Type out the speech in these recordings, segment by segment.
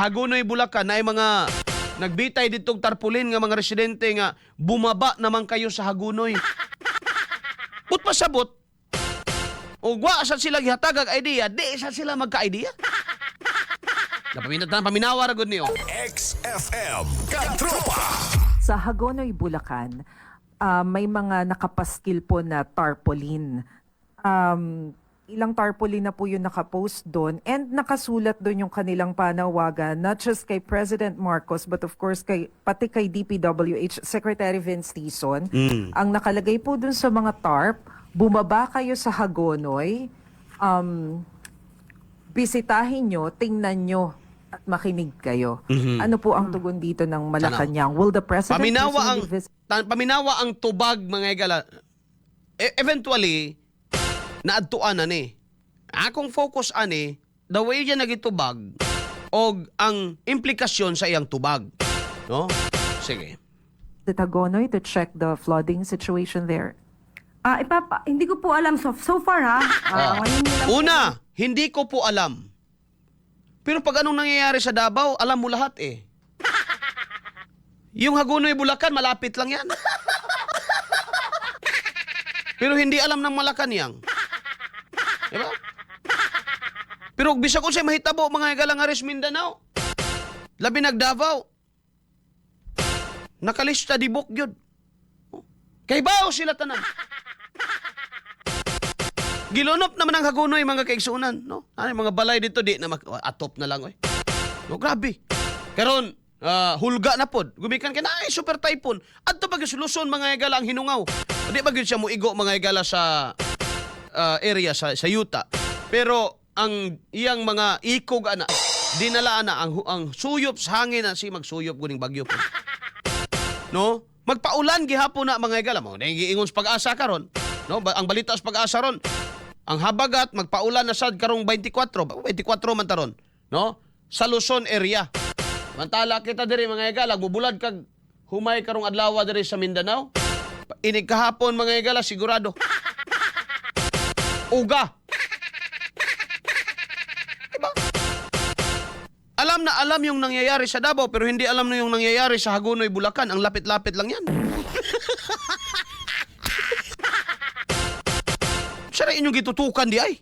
Hagunoy, Bulacan na ay mga nagbitay ditong tarpulin nga mga residente nga bumaba naman kayo sa Hagunoy. Put pasabot. O wa sa sila gihatag ang idea, di sa sila magka-idea. Paminawa ra gud niyo. XFM Katropa. Sa Hagonoy, Bulacan, may mga nakapaskil po na tarpaulin. Ilang tarpaulin na po yung nakapost doon and nakasulat doon yung kanilang panawagan, not just kay President Marcos but of course pati kay DPWH Secretary Vince Tison. Ang nakalagay po doon sa mga tarp, bumaba kayo sa Hagonoy, bisitahin nyo, tingnan nyo at makinig kayo. Ano po ang tugon dito ng Malacanang? Will the President paminawa ang tubag mga igala. Eventually naadtuan na ni. Akong focus ani, the way niya nagitubag og ang implikasyon sa iyang tubag. No? Sige. The Hagonoy to check the flooding situation there. Hindi ko po alam so far ha. Ngayon nyo lang Una, hindi ko po alam. Pero pag anong nangyayari sa Davao, alam mo lahat eh. Yung Hagonoy, Bulacan, malapit lang yan. Pero hindi alam ng Malacanang. Diba? Pero bisag ko siya mahitabo mga igalang Aris Mindanao. Labi nag-Davao. Nakalista di book yun. Kay bao sila tanan. Gilunop naman ang Hagonoy mga kaigsunan, no? Ay mga balay dito di na atop na lang oy. No, grabe. Karon hulga na pod. Gumikan ka na ay super typhoon. Adto pag Luzon mga igala ang hinungaw. Di ba gyud siya moigo mga igala sa area sa yuta. Pero ang iyang mga ikog ana dinala na ang suyop sa hangin na si magsuyop guning bagyo po. No? Magpaulan gihapon na mga igala mo. Giingon sa pag-asa karon, no? Ang balita sa pag-asa ron, ang habagat magpaulan na sad karong 24 man taron, no? Sa Luzon area. Mantala kita diri mga igala mubulad kag humay karong adlaw diri sa Mindanao. Inig kahapon mga igala sigurado. Uga. Diba? Alam na alam yung nangyayari sa Davao pero hindi alam na yung nangyayari sa Hagonoy, Bulacan. Ang lapit-lapit lang yan. Sara inyong gitutukan di ay.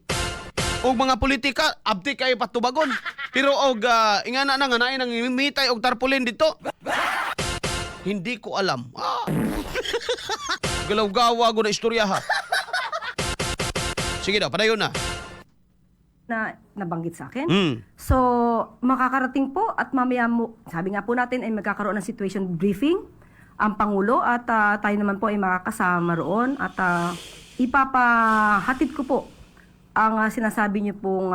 Og mga politika, abti kayo patubagon. Pero og ingana na nga nain ang mitay og tarpaulin dito. Hindi ko alam. Galaw-gawa ko na istorya ha. Sige daw, padayon na. na nabanggit sa akin. Mm. So, makakarating po at mamaya sabi nga po natin ay magkakaroon ng situation briefing ang Pangulo at tayo naman po ay makakasama roon at ipapahatid ko po ang sinasabi niyo pong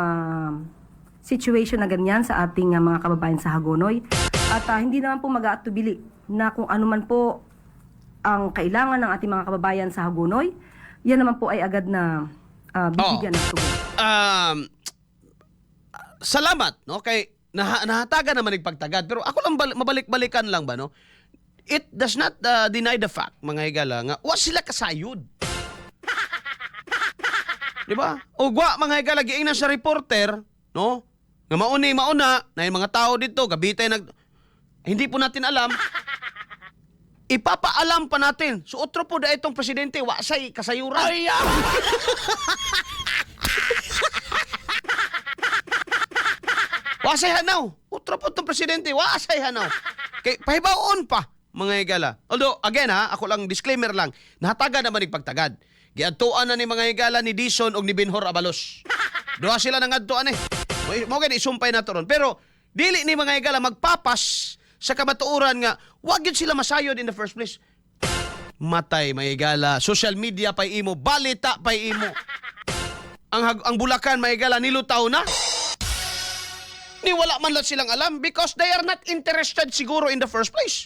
situation na ganyan sa ating mga kababayan sa Hagonoy. At hindi naman po mag-aatubili na kung ano man po ang kailangan ng ating mga kababayan sa Hagonoy, yan naman po ay agad na bibigyan ng tugon. Salamat, no? Kay nahatagan naman nagpagtagad. Pero ako lang mabalik-balikan lang ba, no? It does not deny the fact, mga higala, nga wa sila kasayod. Di ba? O gwa, mga higala, giing na sa reporter, no? Nga mauna na yung mga tao dito, gabitay hindi po natin alam. Ipapaalam pa natin. So, otro po da itong presidente, wa say kasayuran. Ay, wasay hanaw. Utro po itong presidente. Wasay hanaw. Kay pahibaon pa, mga higala. Although, again ha, ako lang, disclaimer lang, nahataga naman nagpagtagad. Giadtuan na ni mga higala ni Dison o ni Benhor Abalos. Duha sila nang adtuan eh. Mo gani isumpay na to ron. Pero, dili ni mga higala magpapas sa kamatuuran nga, wag yun sila masayod in the first place. Matay, mga higala. Social media pa imo. Balita pa imo. Ang Bulacan, mga higala, nilutaw na. Ni wala man lang silang alam because they are not interested siguro in the first place.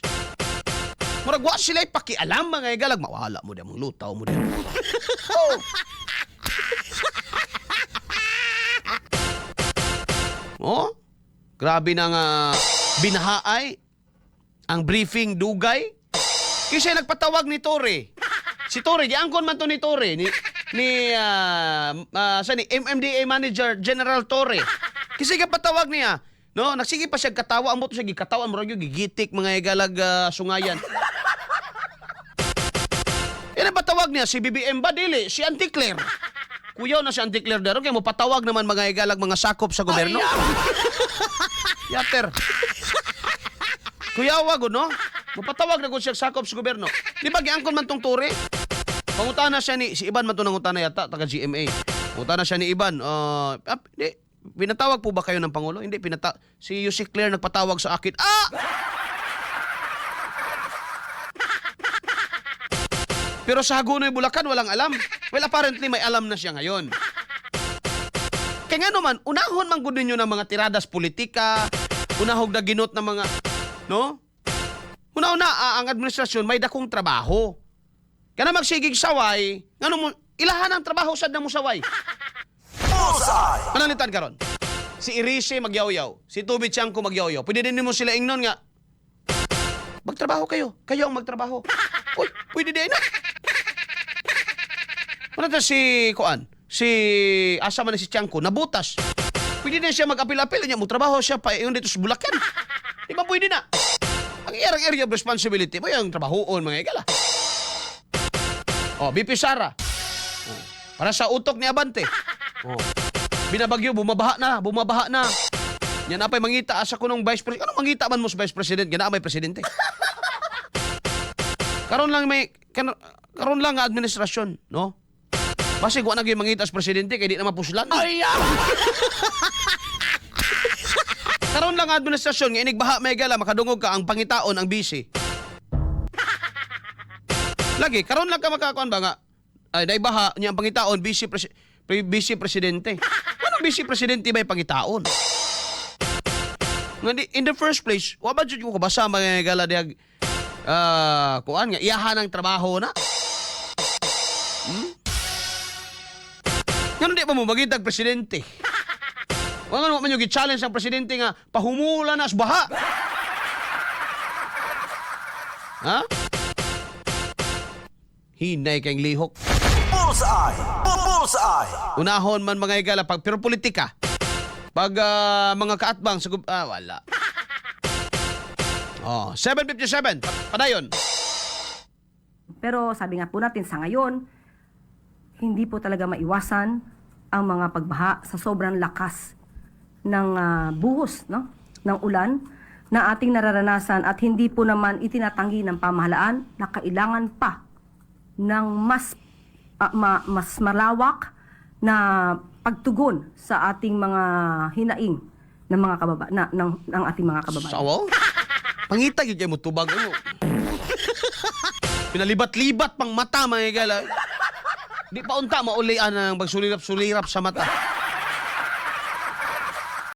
Murag wa sila pakialam mga igalag. Mawala mo din, lutaw mo din. Oh, grabe na nga binahaay ang briefing dugay. Kasi nagpatawag ni Torre. Si Torre, giangkon man to ni Torre. Ni MMDA Manager General Torre. Kasi kapatawag niya, No, nagsige pa siya katawa, amo to siya gikatawan mo gyud gigitik mga igalag sungayan. Ina patawag niya si BBM ba dili si Auntie Claire. Kuyaw na si Auntie Claire daro kay mo patawag naman mga igalag mga sakop sa gobyerno. Yater. Kuyawa gud no? Mapatawag na gud siya sakop sa gobyerno. Di ba giangkon man tong turi? Pangutana siya ni si Iban man to nangutana yata taga GMA. Pangutana siya ni Iban, di pinatawag po ba kayo ng Pangulo? Hindi, si Yussi Claire nagpatawag sa akin. Pero sa Hagonoy, Bulacan, walang alam. Well, apparently, may alam na siya ngayon. Kaya nga naman, unahon man gud ninyo ng mga tiradas politika, unahog na ginot ng mga, no? Una-una, ang administrasyon may dakong trabaho. Kaya na magsigig saway, nga mo, ilahan ang trabaho sad na mo saway. Manalitan karon. Si Irise magyaw-yaw, si Tubit Tiangco magyaw-yaw. Pwede din mo sila ingnon nga. Magtrabaho kayo. Kayo ang magtrabaho. Uy, pwede din na. Manalitan si Kuan, si asa man si Tiangco nabutas. Pwede din siya mag-apil-apil niya mo trabaho siya pa yung dito sa Bulacan. Di ba pwede na? Ang area of responsibility mo yung trabahoon mga igala. Oh, BP Sara. Oh, para sa utok ni Abante. Oh. Binabagyo, bumabaha na. Yan apay mangita asa ko nung vice president. Ano mangita man mo sa vice president? Gana may presidente. Karon lang nga administrasyon, no? Basi wa na gyud mangita sa presidente kay di na mapuslan. Karon lang nga administrasyon nga inigbaha may gala makadungog ka ang pangitaon ang busy. Lagi karon lang ka makakuan ba nga ay daibaha niya ang pangitaon busy presidente. Anong busy presidente may pangitaon? In the first place, wa ba jud ko kabasa mga gala diag kuan nga iyahan ang trabaho na. Ngano di ba mo magitag presidente? Wa nga man yung gi-challenge ang presidente nga pahumula na sa baha. Ha? Hinay kayong lihok. Bullseye! Unahon man mga igala pag pero politika. Pag mga kaatbang sa wala. Oh, 7:57 padayon. Pero sabi nga po natin sa ngayon, hindi po talaga maiwasan ang mga pagbaha sa sobrang lakas ng buhos, no? Ng ulan na ating nararanasan at hindi po naman itinatanggi ng pamahalaan na kailangan pa ng mas malawak na pagtugon sa ating mga hinaing ng mga ng ating mga kababayan. Sawaw? Pangita yun kayo mo tubag mo. Pinalibat-libat pang mata mga igala. Di pa unta maulian ng magsulirap-sulirap sa mata.